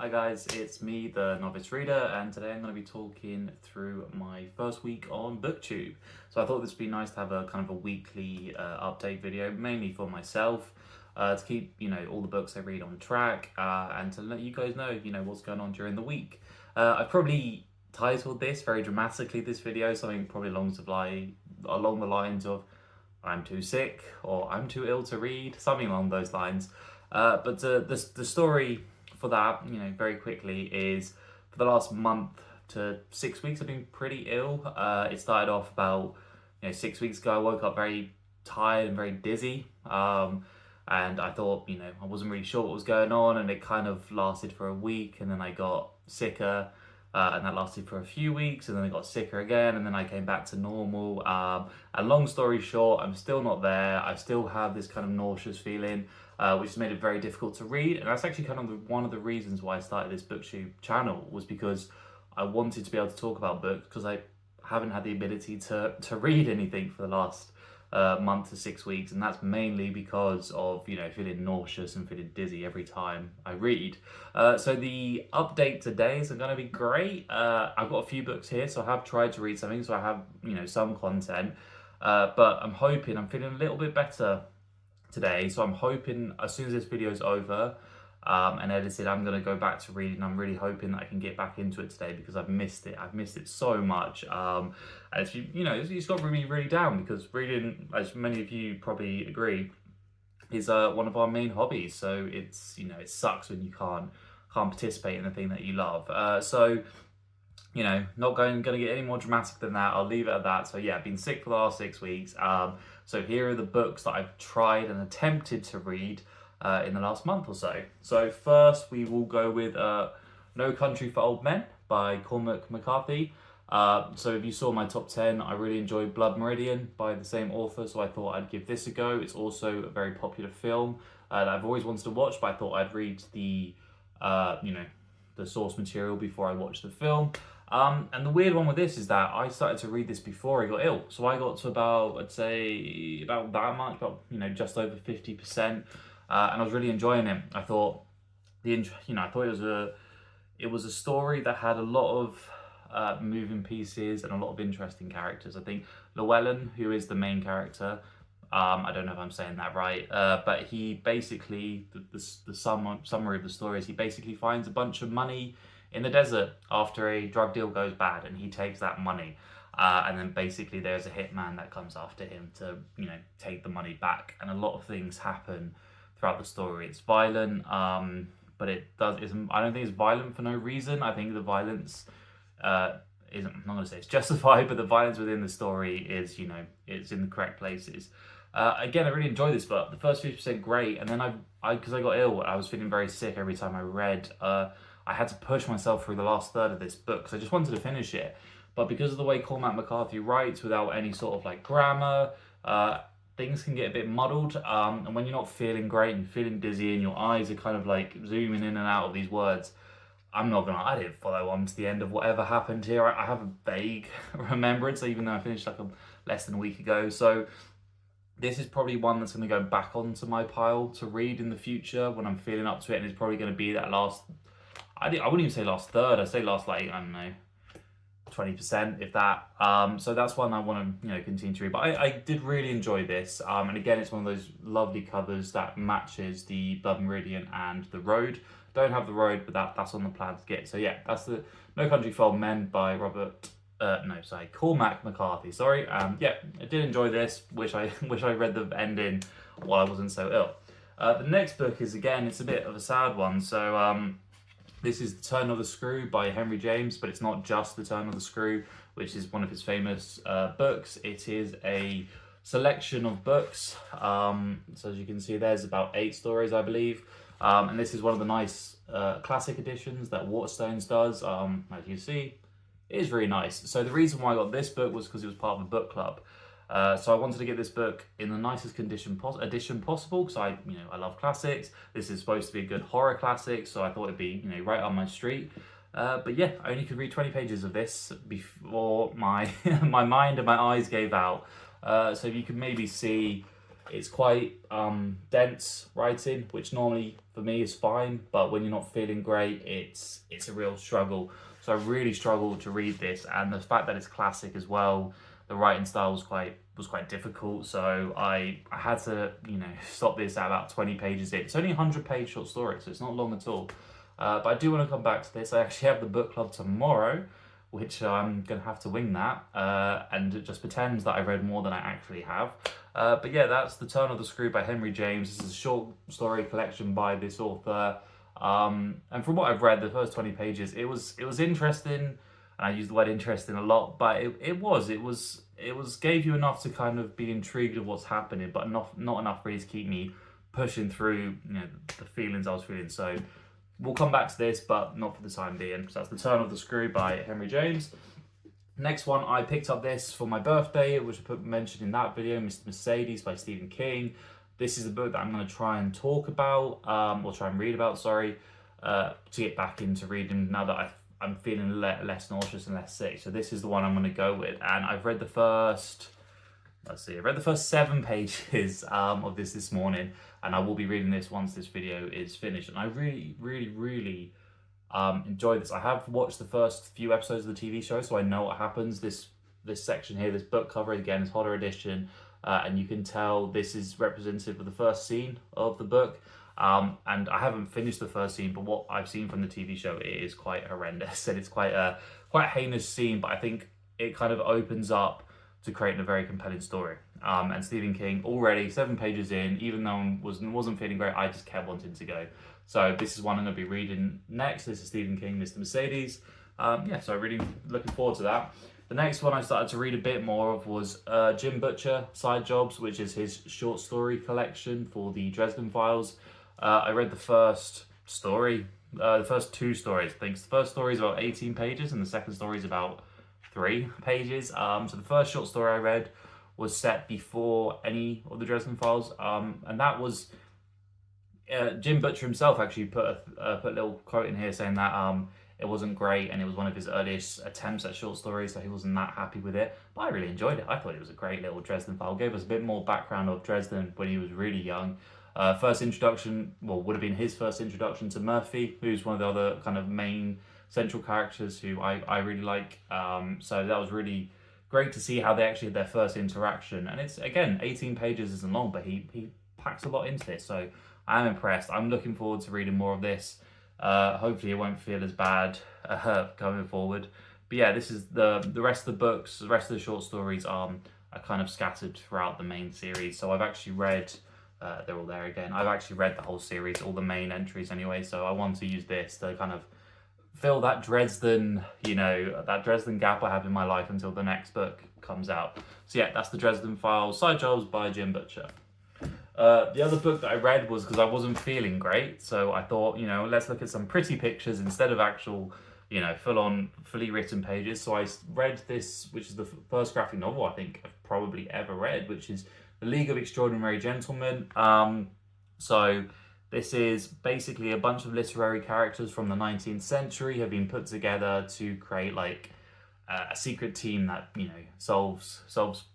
Hi guys, it's me, the novice reader, and today I'm going to be talking through my first week on Booktube. So I thought this would be nice to have a kind of a weekly update video, mainly for myself, to keep all the books I read on track, and to let you guys know what's going on during the week. I probably titled this very dramatically, this video, something probably along the lines of "I'm too sick" or "I'm too ill to read," something along those lines. But the story for that, very quickly, is for the last month to 6 weeks I've been pretty ill. It started off about 6 weeks ago. I woke up very tired and very dizzy, and I thought I wasn't really sure what was going on, and it kind of lasted for a week, and then I got sicker. And that lasted for a few weeks, and then I got sicker again, and then I came back to normal. And long story short, I'm still not there. I still have this kind of nauseous feeling, which has made it very difficult to read. And that's actually kind of one of the reasons why I started this Booktube channel, was because I wanted to be able to talk about books, because I haven't had the ability to read anything for the last month to 6 weeks, and that's mainly because of feeling nauseous and feeling dizzy every time I read. So the update today is going to be great. I've got a few books here, so I have tried to read something, so I have some content, but I'm feeling a little bit better today, so I'm hoping as soon as this video is over and edited, I'm going to go back to reading. I'm really hoping that I can get back into it today, because I've missed it. I've missed it so much. And it's got me really down, because reading, as many of you probably agree, is one of our main hobbies. So it's it sucks when you can't participate in the thing that you love. Not going to get any more dramatic than that. I'll leave it at that. So yeah, I've been sick for the last 6 weeks. So here are the books that I've tried and attempted to read in the last month or so. So first we will go with No Country for Old Men by Cormac McCarthy. So if you saw my top 10, I really enjoyed Blood Meridian by the same author, so I thought I'd give this a go. It's also a very popular film that I've always wanted to watch, but I thought I'd read the source material before I watched the film. And the weird one with this is that I started to read this before I got ill. So I got to about, I'd say, about that much, just over 50%. And I was really enjoying it. I thought it was a story that had a lot of moving pieces and a lot of interesting characters. I think Llewellyn, who is the main character, I don't know if I'm saying that right, but he basically, the summary of the story is he basically finds a bunch of money in the desert after a drug deal goes bad, and he takes that money. And then basically there's a hitman that comes after him to, take the money back. And a lot of things happen throughout the story. It's violent, but I don't think it's violent for no reason. I think the violence isn't, I'm not going to say it's justified, but the violence within the story is, it's in the correct places. Again, I really enjoyed this book. The first 50% great, and then because I got ill, I was feeling very sick every time I read. I had to push myself through the last third of this book, because I just wanted to finish it. But because of the way Cormac McCarthy writes, without any sort of grammar, things can get a bit muddled, and when you're not feeling great and you're feeling dizzy and your eyes are kind of zooming in and out of these words, I didn't follow on to the end of whatever happened here. I have a vague remembrance, even though I finished less than a week ago. So this is probably one that's going to go back onto my pile to read in the future when I'm feeling up to it, and it's probably going to be that last, I wouldn't even say last third, I'd say last, I don't know, 20%, if that. So that's one I want to continue to read. But I did really enjoy this, and again, it's one of those lovely covers that matches the Blood Meridian and the Road. Don't have the Road, but that's on the plan to get. So yeah, that's the No Country for Old Men by Cormac McCarthy. Sorry. Yeah, I did enjoy this. Wish I read the ending while I wasn't so ill. The next book is, again, it's a bit of a sad one. So this is The Turn of the Screw by Henry James, but it's not just The Turn of the Screw, which is one of his famous books. It is a selection of books. So as you can see, there's about 8 stories, I believe. And this is one of the nice classic editions that Waterstones does. As you see, it is really nice. So the reason why I got this book was because it was part of a book club. So I wanted to get this book in the nicest edition possible, because I love classics. This is supposed to be a good horror classic, so I thought it'd be right on my street. But yeah, I only could read 20 pages of this before my my mind and my eyes gave out. So you can maybe see It's quite dense writing, which normally for me is fine, but when you're not feeling great, it's a real struggle. So I really struggled to read this, and the fact that it's classic as well, the writing style was quite difficult. So I had to, you know, stop this at about 20 pages in. It's only a 100-page short story, so it's not long at all. But I do want to come back to this. I actually have the book club tomorrow, which I'm going to have to wing that, and it just pretends that I read more than I actually have. But yeah, that's The Turn of the Screw by Henry James. This is a short story collection by this author. And from what I've read, the first 20 pages, it was interesting, and I use the word interesting a lot, but it gave you enough to kind of be intrigued of what's happening, but not enough really to keep me pushing through, you know, the feelings I was feeling. So we'll come back to this, but not for the time being. So that's The Turn of the Screw by Henry James. Next one, I picked up this for my birthday, which I mentioned in that video, Mr. Mercedes by Stephen King. This is a book that I'm going to try and talk about, or try and read about, sorry, to get back into reading now that I'm feeling less nauseous and less sick. So this is the one I'm going to go with. And I've read the first, I read the first 7 pages of this morning, and I will be reading this once this video is finished. And I really enjoyed this. I have watched the first few episodes of the TV show, so I know what happens. This section here, this book cover, again, is Hodder edition, and you can tell this is representative of the first scene of the book. And I haven't finished the first scene, but what I've seen from the TV show, it is quite horrendous, and it's quite a heinous scene, but I think it kind of opens up to creating a very compelling story. And Stephen King, already 7 pages in, even though I wasn't feeling great, I just kept wanting to go. So this is one I'm going to be reading next. This is Stephen King, Mr. Mercedes. Yeah, so really looking forward to that. The next one I started to read a bit more of was Jim Butcher, Side Jobs, which is his short story collection for the Dresden Files. I read the first story, the first 2 stories, I think. The first story is about 18 pages and the second story is about 3 pages. So the first short story I read was set before any of the Dresden Files, and that was Jim Butcher himself actually put a little quote in here saying that it wasn't great and it was one of his earliest attempts at short stories, so he wasn't that happy with it. But I really enjoyed it. I thought it was a great little Dresden File. Gave us a bit more background of Dresden when he was really young. First introduction, well, would have been his first introduction to Murphy, who's one of the other kind of main central characters who I really like. So that was really great to see how they actually had their first interaction. And it's, again, 18 pages isn't long, but he packs a lot into this. So I'm impressed. I'm looking forward to reading more of this. Hopefully it won't feel as bad going forward. But yeah, this is the rest of the books, the rest of the short stories are kind of scattered throughout the main series. So I've actually read, they're all there again. I've actually read the whole series, all the main entries anyway. So I want to use this to kind of fill that Dresden, that Dresden gap I have in my life until the next book comes out. So yeah, that's the Dresden Files, Side Jobs by Jim Butcher. The other book that I read was because I wasn't feeling great, so I thought, let's look at some pretty pictures instead of actual, fully written pages. So I read this, which is the first graphic novel I think I've probably ever read, which is The League of Extraordinary Gentlemen. So this is basically a bunch of literary characters from the 19th century have been put together to create like a secret team that solves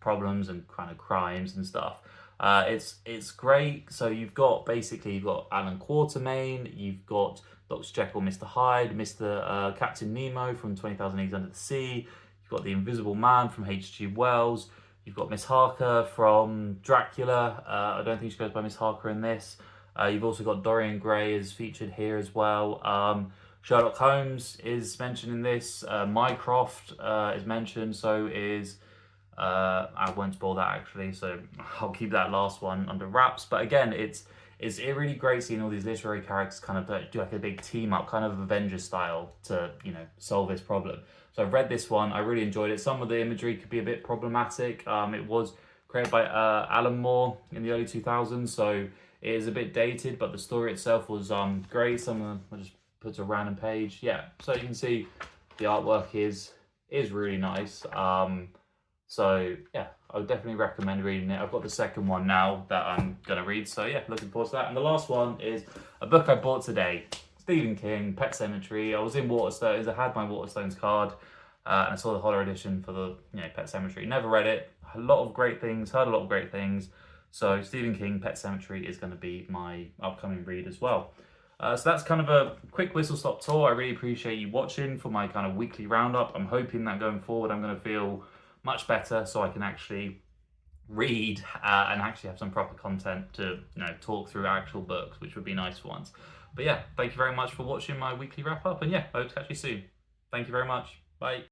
problems and kind of crimes and stuff. It's great. So you've got Alan Quatermain, you've got Dr. Jekyll, Mr. Hyde, Mr. Captain Nemo from 20,000 Leagues Under the Sea. You've got the Invisible Man from H.G. Wells. You've got Miss Harker from Dracula. I don't think she goes by Miss Harker in this. You've also got Dorian Gray is featured here as well. Sherlock Holmes is mentioned in this. Mycroft is mentioned. So is I won't spoil that actually, so I'll keep that last one under wraps. But again, it's really great seeing all these literary characters kind of do like a big team up, kind of Avengers style, to solve this problem. So I've read this one, I really enjoyed it. Some of the imagery could be a bit problematic. It was created by Alan Moore in the early 2000s, so it is a bit dated, but the story itself was great. I just put a random page. Yeah, so you can see the artwork is really nice. So yeah, I would definitely recommend reading it. I've got the second one now that I'm gonna read, so yeah, looking forward to that. And the last one is a book I bought today, Stephen King, Pet Sematary. I was in Waterstones, I had my Waterstones card, and I saw the Hodder edition for the Pet Sematary. Never read it. A lot of great things, heard a lot of great things. So Stephen King, Pet Sematary is going to be my upcoming read as well. So that's kind of a quick whistle-stop tour. I really appreciate you watching for my kind of weekly roundup. I'm hoping that going forward I'm going to feel much better so I can actually read and actually have some proper content to talk through actual books, which would be nice for once. But yeah, thank you very much for watching my weekly wrap-up, and yeah, I hope to catch you soon. Thank you very much. Bye.